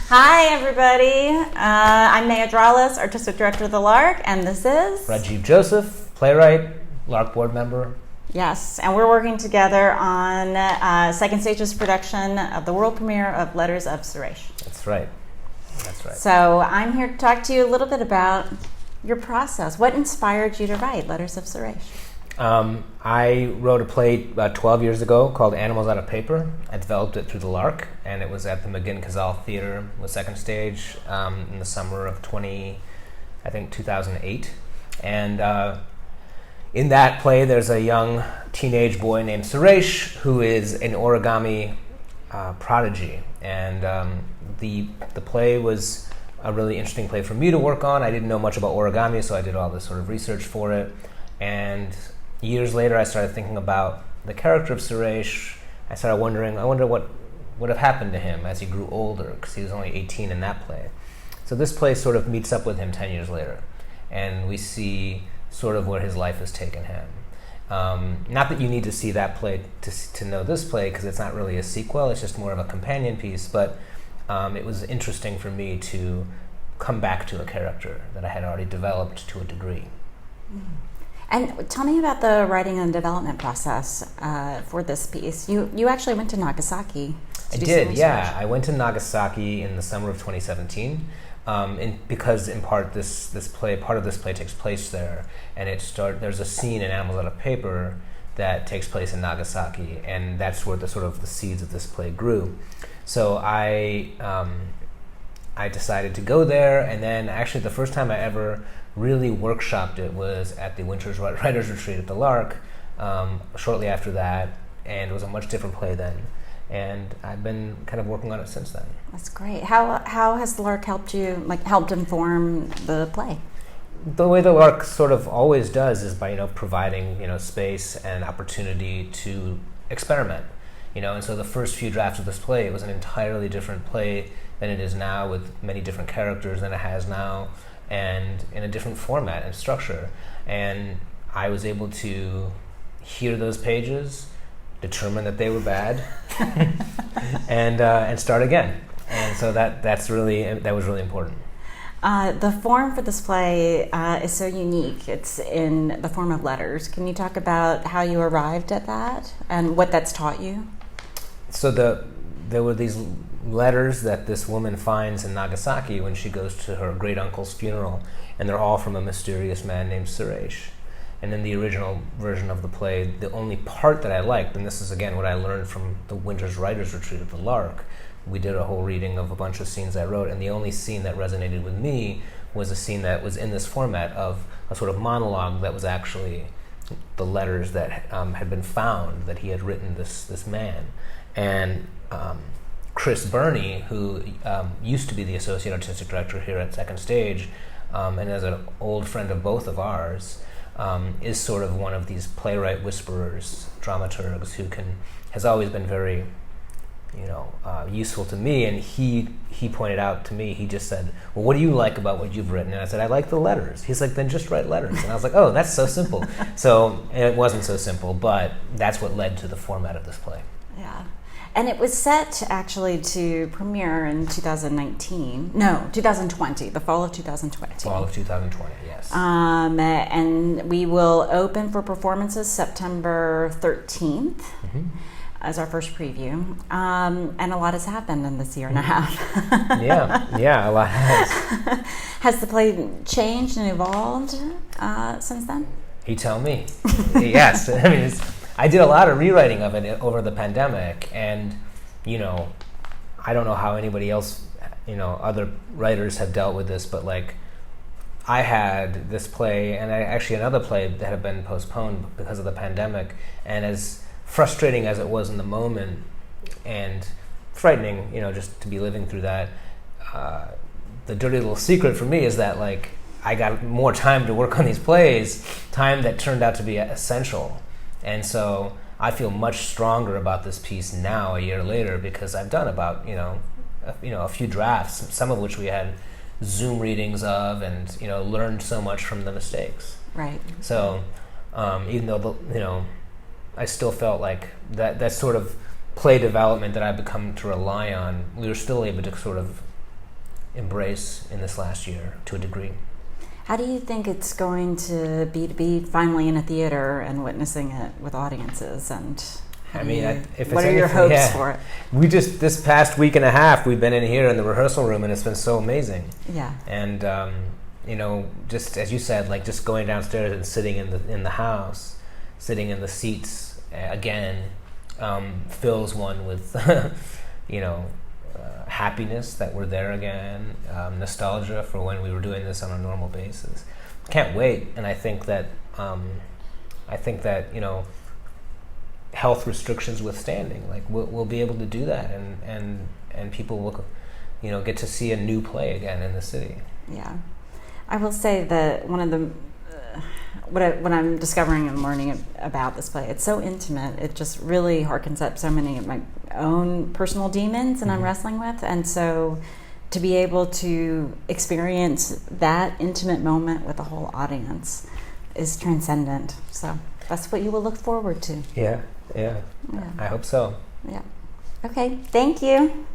Hi, everybody. I'm May Adrales, Artistic Director of the Lark, and this is... Rajiv Joseph, playwright, Lark board member. Yes, and we're working together on Second Stage's production of the world premiere of Letters of Suresh. That's right. That's right. So I'm here to talk to you a little bit about your process. What inspired you to write Letters of Suresh? I wrote a play about 12 years ago called Animals Out of Paper. I developed it through the Lark, and it was at the McGinn-Kazal Theater with Second Stage in the summer of 2008. And in that play, there's a young teenage boy named Suresh who is an origami prodigy. And the play was a really interesting play for me to work on. I didn't know much about origami, so I did all this sort of research for it. And years later, I started thinking about the character of Suresh. I started wondering, I wonder what would have happened to him as he grew older, because he was only 18 in that play. So this play sort of meets up with him 10 years later, and we see sort of where his life has taken him. Not that you need to see that play to know this play, because it's not really a sequel, it's just more of a companion piece, but it was interesting for me to come back to a character that I had already developed to a degree. And tell me about the writing and development process for this piece. You actually went to Nagasaki to do some research. Yeah. I went to Nagasaki in the summer of 2017 because in part part of this play takes place there, and there's a scene in Animals Out of Paper that takes place in Nagasaki, and that's where the seeds of this play grew. So I decided to go there, and then actually the first time I ever really workshopped it was at the Winter's Writers Retreat at the Lark shortly after that, and it was a much different play then. And I've been kind of working on it since then. That's great. How has the Lark helped inform the play? The way the Lark sort of always does is by providing space and opportunity to experiment. And so the first few drafts of this play, it was an entirely different play than it is now, with many different characters than it has now, and in a different format and structure. And I was able to hear those pages, determine that they were bad, and start again. And so that was really important. The form for this play is so unique. It's in the form of letters. Can you talk about how you arrived at that and what that's taught you? So there were these letters that this woman finds in Nagasaki when she goes to her great uncle's funeral, and they're all from a mysterious man named Suresh. And in the original version of the play, the only part that I liked, and this is again what I learned from the Winter's Writers Retreat at the Lark, we did a whole reading of a bunch of scenes I wrote, and the only scene that resonated with me was a scene that was in this format of a sort of monologue that was actually the letters that had been found, that he had written this man. And Chris Burney, who used to be the Associate Artistic Director here at Second Stage, and as an old friend of both of ours, is sort of one of these playwright whisperers, dramaturgs, who has always been very useful to me. And he pointed out to me, he just said, well, what do you like about what you've written? And I said, I like the letters. He's like, then just write letters. And I was like, oh, that's so simple. So it wasn't so simple, but that's what led to the format of this play. Yeah. And it was set actually to premiere in 2020, the fall of 2020. Fall of 2020, yes. And we will open for performances September 13th as our first preview. And a lot has happened in this year and a half. Yeah, a lot has. Has the play changed and evolved since then? You tell me. Yes. I mean, I did a lot of rewriting of it over the pandemic, and I don't know how anybody else, other writers have dealt with this, but I had this play and actually another play that had been postponed because of the pandemic, and as frustrating as it was in the moment and frightening, just to be living through that, the dirty little secret for me is that I got more time to work on these plays, time that turned out to be essential. And so I feel much stronger about this piece now, a year later, because I've done about a few drafts, some of which we had Zoom readings of, and learned so much from the mistakes. Right. So even though I still felt like that sort of play development that I've become to rely on, we were still able to sort of embrace in this last year to a degree. How do you think it's going to be finally in a theater and witnessing it with audiences? And what are your hopes for it? We just, this past week and a half, we've been in here in the rehearsal room, and it's been so amazing. Yeah. And just as you said, like just going downstairs and sitting in the house, sitting in the seats again, fills one with happiness that we're there again, nostalgia for when we were doing this on a normal basis. Can't wait. And I think that health restrictions withstanding, like we'll be able to do that, and people will get to see a new play again in the city. Yeah, I will say that one of the what I'm discovering and learning about this play, it's so intimate. It just really harkens up so many of my own personal demons and I'm wrestling with, and so to be able to experience that intimate moment with the whole audience is transcendent. So that's what you will look forward to. Yeah. I hope so. Yeah. Okay, thank you.